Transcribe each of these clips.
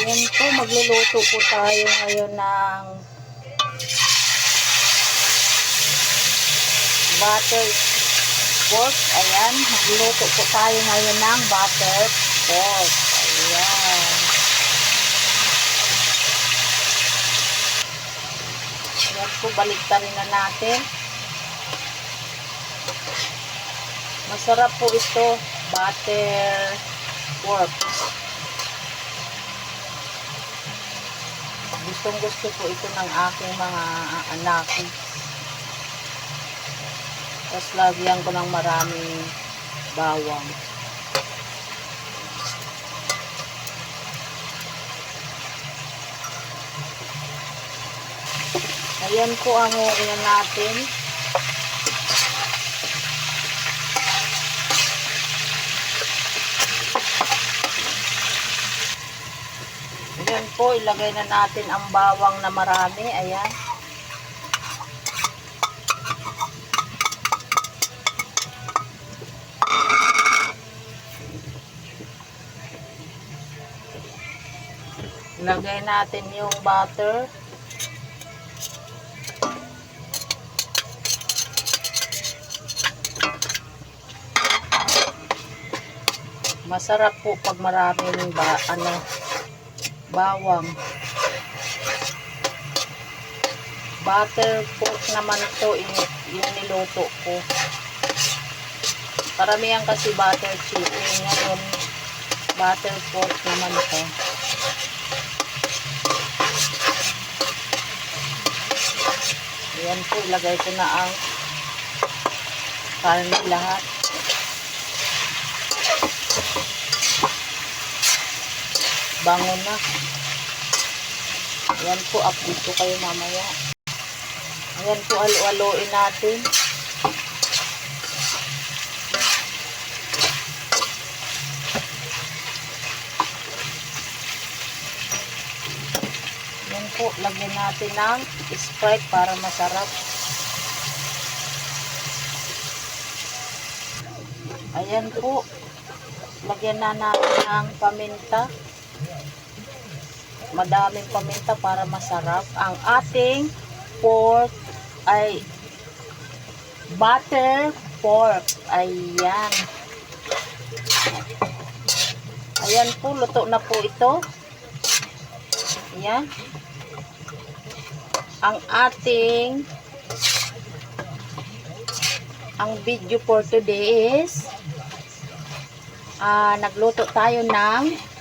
Ayan po, magluluto po tayo ngayon ng butter pork. Ayan, magluluto po tayo ngayon ng butter pork. Ayan. Ayan po, baliktarin na natin. Masarap po ito, butter pork. Gustong gusto po ito ng aking mga anak. Tapos lagyan ko ng maraming bawang. Ayan po ang uyan natin. Ayan po, ilagay na natin ang bawang na marami. Ayan. Ilagay natin yung butter. Masarap po pag maraming bawang. Butter pork naman to yung niluto ko. Karamihan kasi butter chicken. Ngayon, butter pork naman to. Ayan po, ilagay ko na ang karne lahat. Bango na. Ayan po, update ko kayo mamaya. Ayan po, alo-aloin natin. Ayan po, lagyan natin ng Sprite para masarap. Ayan po, lagyan na natin ng paminta. Madaming paminta para masarap. Ang ating pork ay butter pork. Ayan. Ayan po, luto na po ito. Ayan. Ang video for today is nagluto tayo ng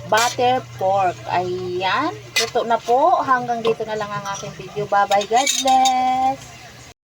butter pork. Ayan. Luto na po. Hanggang dito na lang ang aking video. Bye bye. God bless.